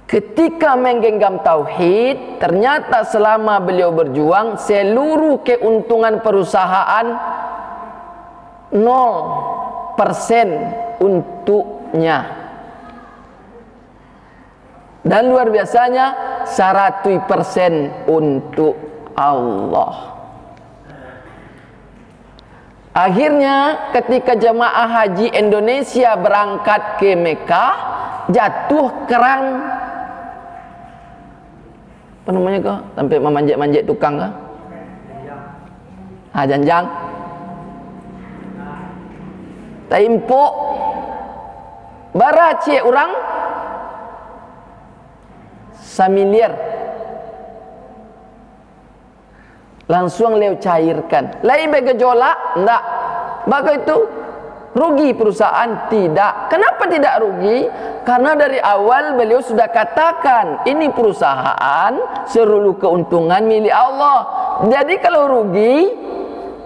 Ketika menggenggam tauhid, ternyata selama beliau berjuang, seluruh keuntungan perusahaan 0% untuknya. Dan luar biasanya 100% untuk Allah. Akhirnya ketika jemaah haji Indonesia berangkat ke Mekah, jatuh kerang, apa namanya kau? Sampai memanjat-manjat tukang kah? Janjang. Taimpuk baracie orang samiliar. Langsung leu cairkan. Lain begejolak? Enggak. Maka itu rugi perusahaan? Tidak. Kenapa tidak rugi? Karena dari awal beliau sudah katakan, ini perusahaan seluruh keuntungan milik Allah. Jadi kalau rugi,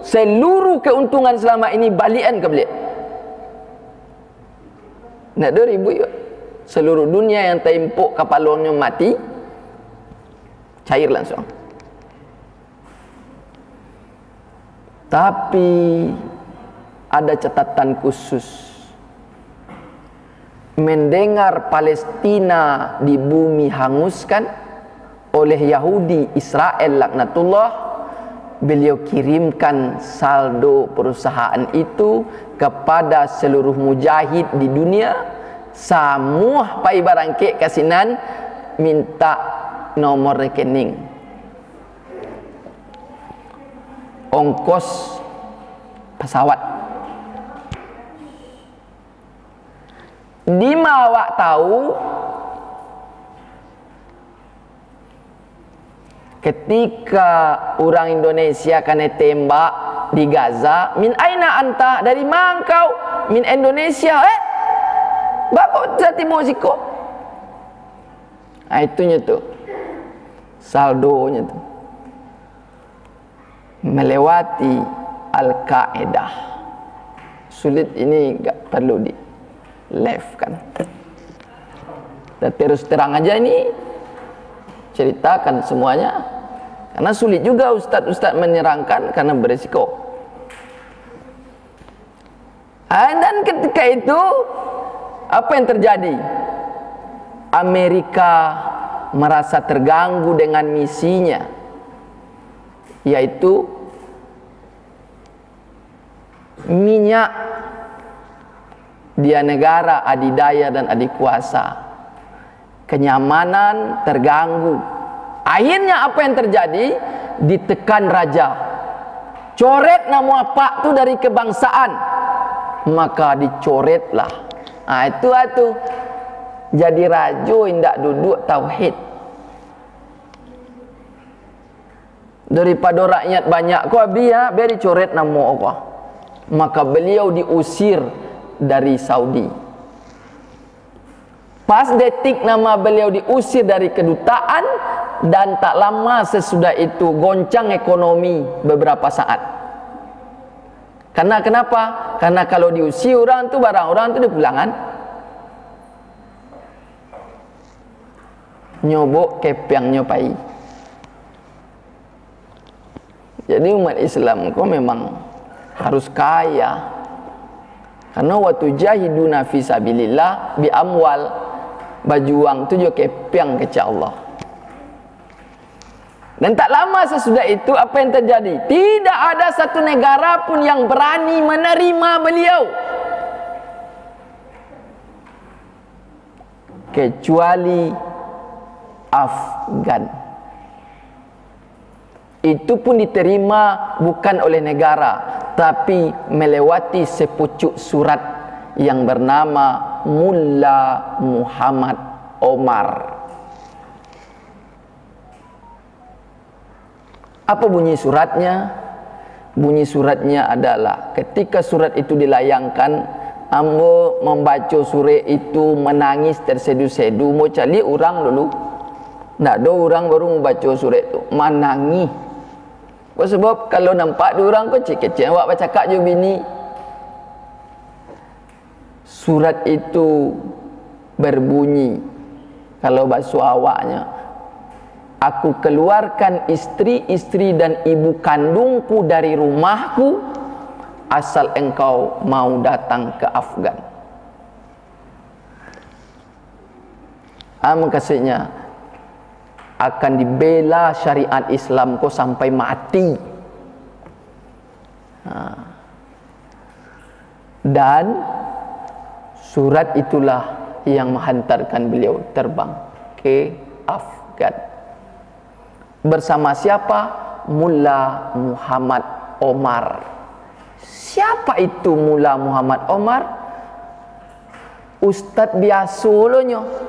seluruh keuntungan selama ini balikan ke beliau. Nak 2000 ya. Seluruh dunia yang tempuk kapalnya mati, cair langsung. Tapi ada catatan khusus. Mendengar Palestina di bumi hanguskan oleh Yahudi Israel laknatullah, beliau kirimkan saldo perusahaan itu kepada seluruh mujahid di dunia. Semua pai barangkek kasinan minta nomor rekening, ongkos pesawat. Dima awak tahu ketika orang Indonesia kena tembak di Gaza, min aina anta, dari mana kau? Min Indonesia. Bakau jati musiko. Itunya tuh saldonya tuh melewati Al-Qaeda. Sulit ini gak perlu di left kan. Dan terus terang aja ini ceritakan semuanya, karena sulit juga ustaz-ustaz menyerangkan karena berisiko. Dan ketika itu apa yang terjadi? Amerika merasa terganggu dengan misinya, yaitu minyak. Dia negara adidaya dan adikuasa, kenyamanan terganggu. Akhirnya apa yang terjadi? Ditekan raja, coret nama pak tu dari kebangsaan, maka dicoretlah. Itu jadi raja indak duduk tauhid. Daripada rakyat banyak kau biar dicoret nama Allah, maka beliau diusir dari Saudi. Pas detik nama beliau diusir dari kedutaan, dan tak lama sesudah itu goncang ekonomi beberapa saat. Karena kenapa? Karena kalau diusir orang tu, barang orang tu dipulangan. Nyobok kepeng nyopai. Jadi umat Islam kau memang harus kaya. Karena waktu jahiduna fi sabilillah bi amwal, berjuang tu juga kepeng kepada Allah. Dan tak lama sesudah itu apa yang terjadi? Tidak ada satu negara pun yang berani menerima beliau, kecuali Afgan. Itu pun diterima bukan oleh negara, tapi melewati sepucuk surat yang bernama Mullah Muhammad Omar. Apa bunyi suratnya? Bunyi suratnya adalah, ketika surat itu dilayangkan, ambo membaca surat itu menangis tersedu-sedu. Mau cari orang dulu, tak ada orang baru membaca surat itu menangis. Sebab kalau nampak dia orang kecil-kecil, awak bercakap je bini. Surat itu berbunyi, Kalau basuh awaknya, aku keluarkan istri-istri dan ibu kandungku dari rumahku asal engkau mau datang ke Afgan. Maksudnya akan dibela syariat Islam kau sampai mati. Dan surat itulah yang menghantarkan beliau terbang ke Afgan. Bersama siapa? Mullah Muhammad Omar. Siapa itu Mullah Muhammad Omar? Ustadz biasa loh,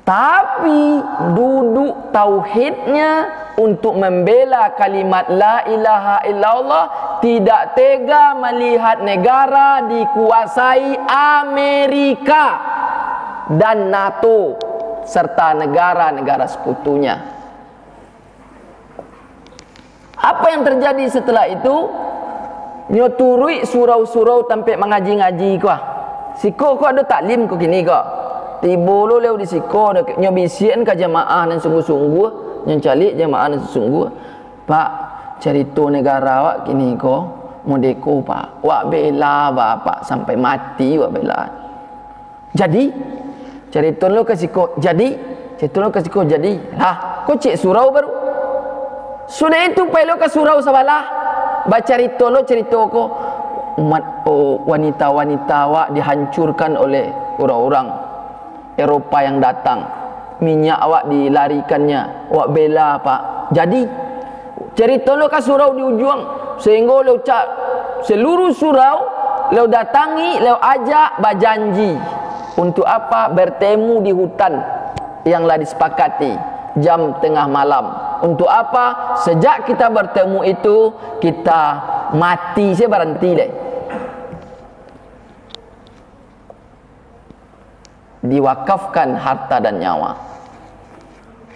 tapi duduk tauhidnya untuk membela kalimat la ilaha illallah, tidak tega melihat negara dikuasai Amerika dan NATO serta negara-negara sekutunya. Apa yang terjadi setelah itu? Nyo turui surau-surau tampik mengaji-ngaji kau. Siko kau ada taklim kau kini kau. Tiba lu leu di siko nyo bisian ke jemaah nan sungguh-sungguh, nyo calik jemaah nan sungguh. Pak, cerita negara awak kini kau modeko pak. Wak bela bapak sampai mati wak bela. Jadi cerita lu ke siko. Jadi lah, kau cek surau baru. Sudah itu pelo ke surau sabalah. Baca cerita kau umat wanita-wanita wak dihancurkan oleh orang-orang Eropa yang datang, minyak awak dilarikannya, awak bela pak. Jadi cerita lo ke surau di ujung, sehingga lo cak seluruh surau lo datangi, lo ajak berjanji untuk apa? Bertemu di hutan yang lah disepakati jam tengah malam. Untuk apa? Sejak kita bertemu itu kita mati, saya berhenti deh. Diwakafkan harta dan nyawa.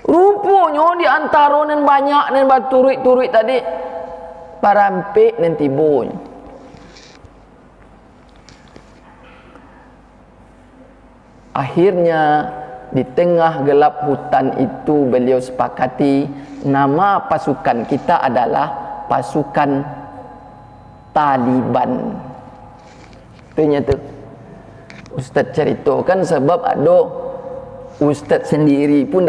Rupanya di antara nan banyak nan berturut-turut tadi parampik nan tibun. Akhirnya di tengah gelap hutan itu beliau sepakati nama pasukan kita adalah pasukan Taliban. Ternyata Ustaz ceritakan sebab ada Ustaz sendiri pun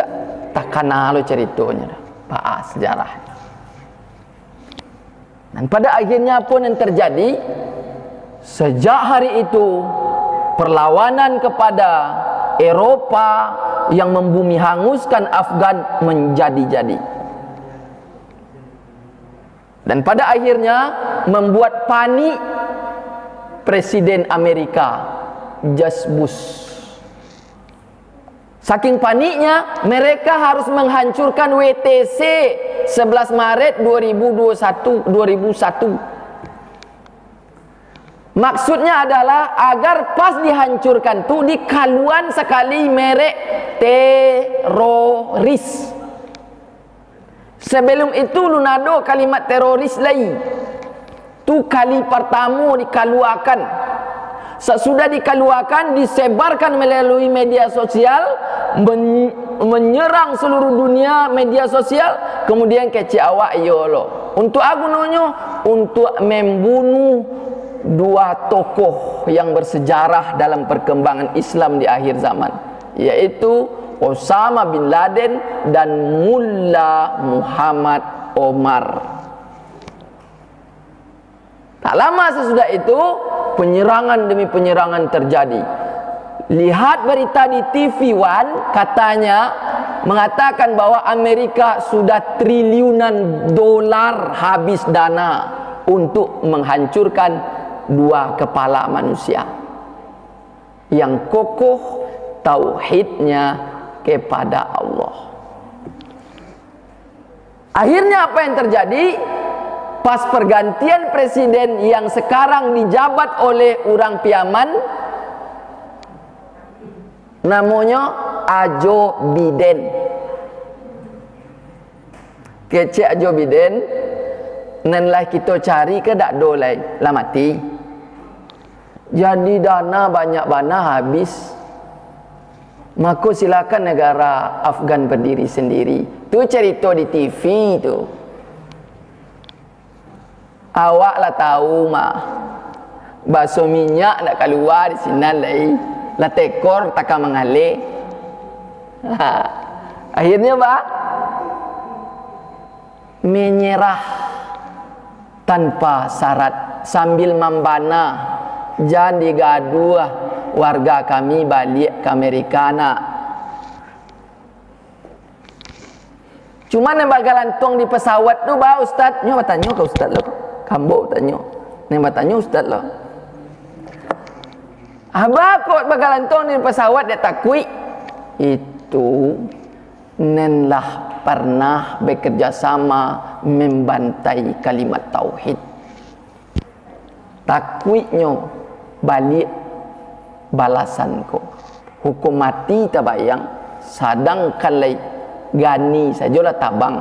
tak kenal lo ceritanya, pak sejarah. Dan pada akhirnya pun yang terjadi sejak hari itu perlawanan kepada Eropa yang membumi hanguskan Afgan menjadi-jadi. Dan pada akhirnya membuat panik Presiden Amerika George Bush. Saking paniknya mereka harus menghancurkan WTC 11 Maret 2001. Maksudnya adalah agar pas dihancurkan tu dikaluan sekali merek teroris. Sebelum itu lunado kalimat teroris lain. Tu kali pertama dikaluakan. Sesudah dikeluarkan, disebarkan melalui media sosial, menyerang seluruh dunia media sosial, kemudian kecik awak yolo. Untuk aku nonyo, untuk membunuh dua tokoh yang bersejarah dalam perkembangan Islam di akhir zaman, yaitu Osama bin Laden dan Mullah Muhammad Omar. Tak lama sesudah itu penyerangan demi penyerangan terjadi. Lihat berita di TV One, katanya mengatakan bahwa Amerika sudah triliunan dolar habis dana untuk menghancurkan dua kepala manusia yang kokoh tauhidnya kepada Allah. Akhirnya apa yang terjadi? Pas pergantian presiden yang sekarang dijabat oleh orang Piaman, namanya Joe Biden. Kecik Joe Biden, nanlah kita cari ke dak dolai lah mati. Jadi dana banyak bana habis. maka silakan negara Afgan berdiri sendiri. Tu cerita di TV tu. Awak lah tahu mah. Bakso minyak nak keluar di sini lagi. Lah tekor takkan mengalir. Akhirnya menyerah tanpa syarat sambil membana. Jangan digaduh warga kami balik ke Amerika nak. Cuma yang bakalan tong di pesawat tu ustaz, nyo bertanya ke ustaz lo. Kambo bertanya. Neng bertanya ustaz lo. Abah kot bakalan tong di pesawat dia takui. Itu nenlah pernah bekerja sama membantai kalimat tauhid. Takuinyo balik balasan ko. Hukum mati tabayang sadang kalai gani sajalah tabang.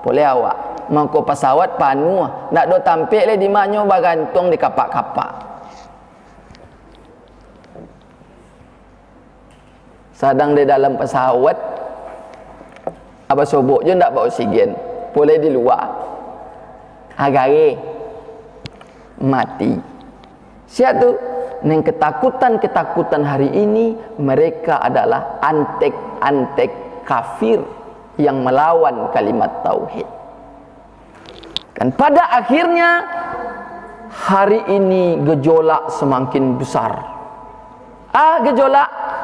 Boleh awak mangko pesawat panu nak do tampil le di manyo bagantung di kapak-kapak. Sadang di dalam pesawat apa sobok je ndak bawa oksigen. Boleh di luar. Agare mati. Siap tu neng ketakutan hari ini mereka adalah antek kafir yang melawan kalimat tauhid. Dan pada akhirnya hari ini gejolak semakin besar.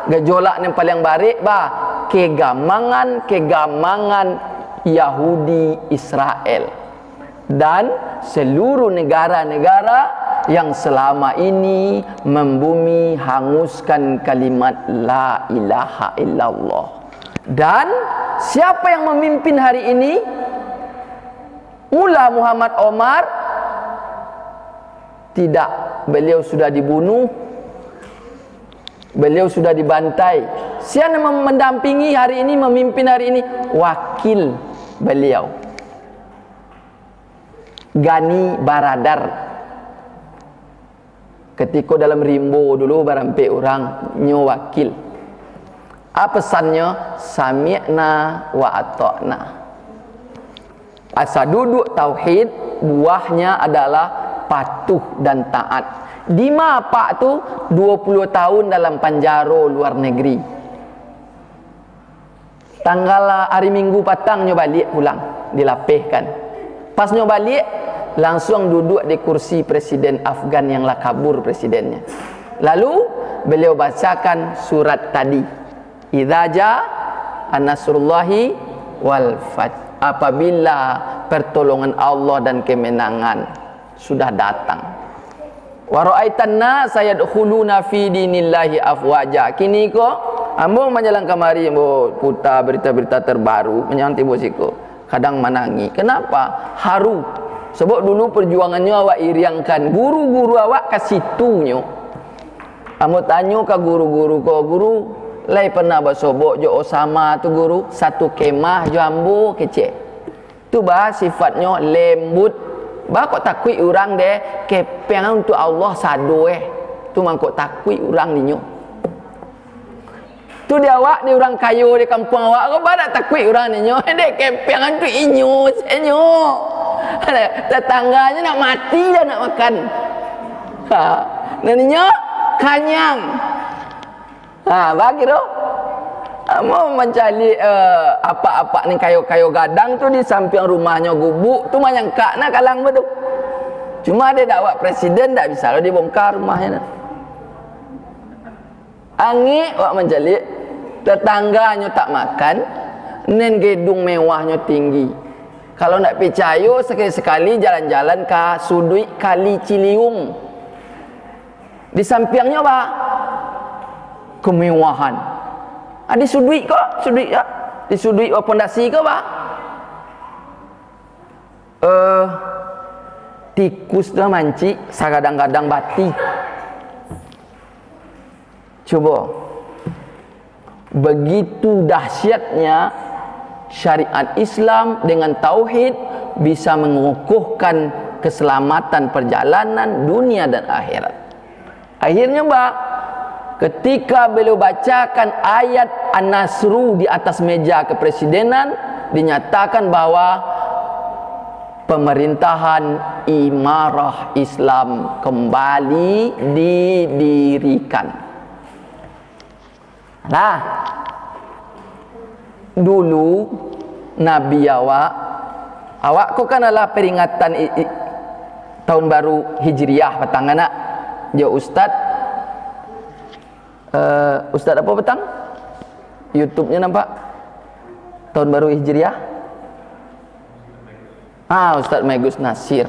Gejolak yang paling barik kegamangan Yahudi Israel dan seluruh negara-negara yang selama ini membumi hanguskan kalimat la ilaha illallah. Dan siapa yang memimpin hari ini? Mullah Muhammad Omar. Tidak, beliau sudah dibunuh, beliau sudah dibantai. Siapa yang mendampingi hari ini, memimpin hari ini? Wakil beliau, Gani Baradar. Ketika dalam rimbo dulu barampe orang nyo wakil. Apa pesannya? Sami'na wa ata'na. Asal duduk tauhid, buahnya adalah patuh dan taat. Dima pak tu 20 tahun dalam penjara luar negeri. Tanggal hari Minggu patang nyo balik pulang, dilapihkan. Pas nyo balik langsung duduk di kursi presiden Afgan yang lah kabur presidennya. Lalu beliau bacakan surat tadi. Idza jaa an-nasrullahi wal fath. Apabila pertolongan Allah dan kemenangan sudah datang. Wa ra'aitan nasa yadkhuluna fi dinillahi afwaja. Kini ko ambo menjalan kamari ambo putar berita-berita terbaru menyanti bosiko. Kadang menangi. Kenapa? Haru. Sebab dulu perjuangannya awak iriangkan, guru-guru awak ke situnya. Amo tanya ke guru-guru ko, guru lai pernah bersobok jo Osama tu guru, satu kemah jo ambo kecil. Tu sifatnya lembut. Kok takui orang deh kepeng untuk Allah sado Tu mangkok takui orang ninyo. Tu dia awak di orang kayu di kampung awak kau badak takui orang ninyo. Dek kepeng untuk inyo senyo. Tetangganya nak mati dah nak makan. Naninya kanyang. Bagi tu. Mau mencari apa-apa ni kayu-kayu gadang tu di samping rumahnya gubuk tu manyangka nak kalang bedu. Cuma dia dak awak presiden dak bisa lo dibongkar rumahnya. Angin awak mencari tetangganya tak makan, nen gedung mewahnya tinggi. Kalau nak percaya sekali-sekali jalan-jalan ke sudut Kali Ciliwung. Di sampingnya kemewahan. Ada sudut kok, sudut ya. Di sudut pondasi ke tikus dah manci, kadang-kadang bati. Coba. Begitu dahsyatnya syariat Islam dengan tauhid bisa mengukuhkan keselamatan perjalanan dunia dan akhirat. Akhirnya ketika beliau bacakan ayat An-Nasru di atas meja kepresidenan, dinyatakan bahwa pemerintahan imarah Islam kembali didirikan. Nah, dulu Nabi awak kok kan adalah peringatan tahun baru Hijriah petang anak. Dia Ustaz apa petang? YouTube-nya nampak? Tahun baru Hijriah. Ustaz Megus Nasir.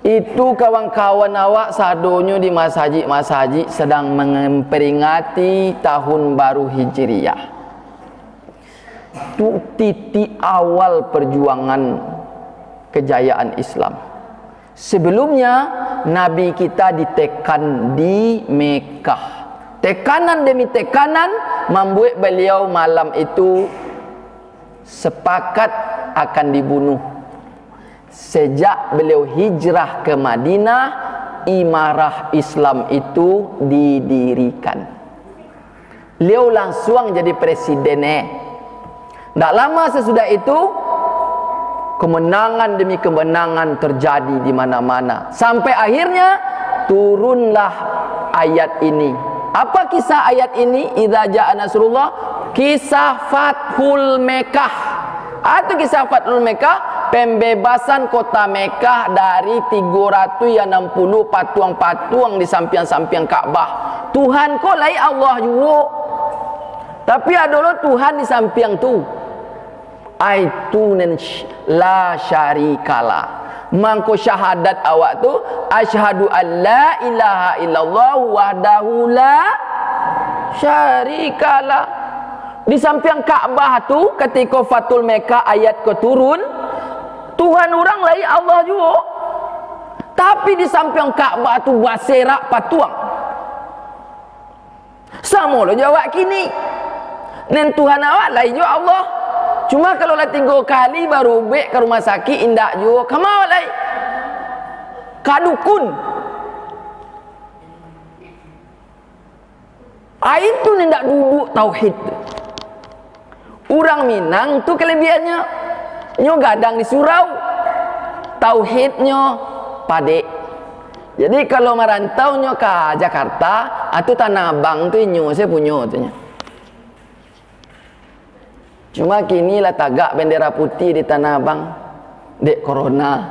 Itu kawan-kawan awak sadonyo di masjid sedang memperingati tahun baru Hijriah. Itu titik awal perjuangan kejayaan Islam. Sebelumnya Nabi kita ditekan di Mekah. Tekanan demi tekanan membuat beliau malam itu sepakat akan dibunuh. Sejak beliau hijrah ke Madinah, imarah Islam itu didirikan. Beliau langsung jadi presiden. Tak lama sesudah itu, kemenangan demi kemenangan terjadi di mana-mana. Sampai akhirnya turunlah ayat ini. Apa kisah ayat ini? Idza jaa nasrullah, kisah Fathul Mekah. Atau kisah Fathul Mekah, pembebasan kota Mekah dari 360 patung-patung di samping-samping Ka'bah. Tuhan ko lai Allah juga. Tapi adalah Tuhan di samping tu. Aitunan la syarikalah. Mangko syahadat awak tu asyhadu an la ilaha illallah wahdahu la syarikalah. Di samping Ka'bah tu ketika Fathul Mekah ayat ke turun, Tuhan orang lain Allah juga. Tapi di samping Ka'bah tu berserak patung. Sama lo jawab kini. Dan Tuhan awak lain juga Allah. Cuma kalau lah tinggal kali baru bek ke rumah sakit indak juga. Kamau lai. Kadukun. Itu nindak duduk tauhid. Orang Minang tu kelebihannya nyo gadang di surau. Tauhidnya padek. Jadi kalau merantau nyo ke Jakarta, atau Tanah Abang tu nyo saya punya tu nya. Cuma kini lah tagak bendera putih di Tanah Abang. Dek corona.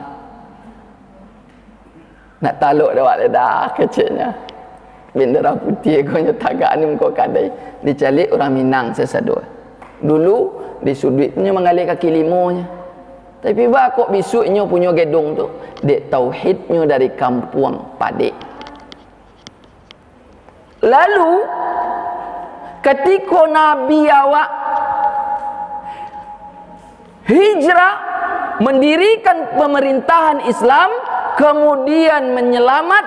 Nak taluk dah dah kecilnya. Bendera putih konya tagak ni muka kadai. Dicalik orang Minang sesadua. Dulu di sudutnya mengalir kaki limonya. Tapi bah kok bisuknya punya gedung tu. Dek tauhidnya dari kampung Padek. Lalu ketika Nabi awak hijrah mendirikan pemerintahan Islam, kemudian menyelamat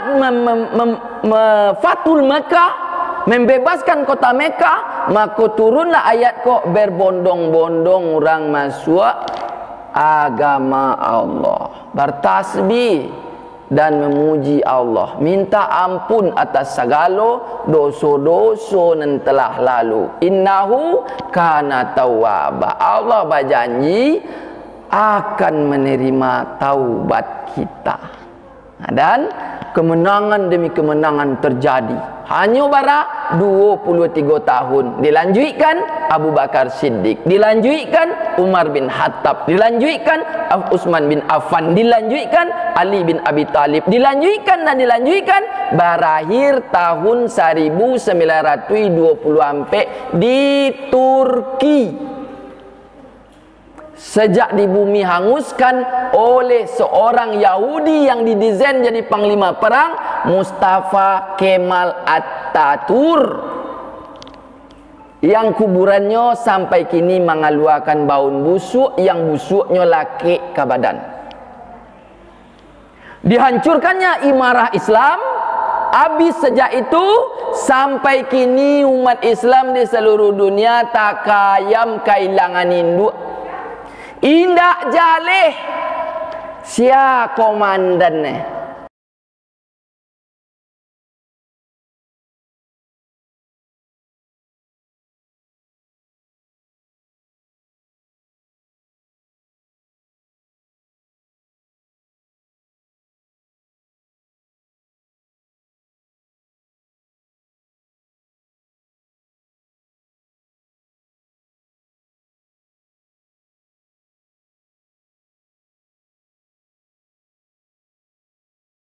Fathul Mekah, membebaskan kota Mekah, maka turunlah ayat kok berbondong-bondong orang masuk agama Allah, bertasbih dan memuji Allah, minta ampun atas segala dosa-dosa yang telah lalu. Innahu kana tawwaba. Allah berjanji akan menerima taubat kita. Dan kemenangan demi kemenangan terjadi. Hanya bara 23 tahun. Dilanjutkan Abu Bakar Siddiq, dilanjutkan Umar bin Khattab, dilanjutkan Utsman bin Affan, dilanjutkan Ali bin Abi Thalib, dilanjutkan dan dilanjutkan. Berakhir tahun 1920 sampai di Turki. Sejak di bumi hanguskan oleh seorang Yahudi yang didesain jadi panglima perang, Mustafa Kemal Atatürk, yang kuburannya sampai kini mengeluarkan baun busuk yang busuknya laki ke badan. Dihancurkannya imarah Islam. Habis sejak itu sampai kini umat Islam di seluruh dunia tak kayam kehilangan induk. Indak jaleh sia komandan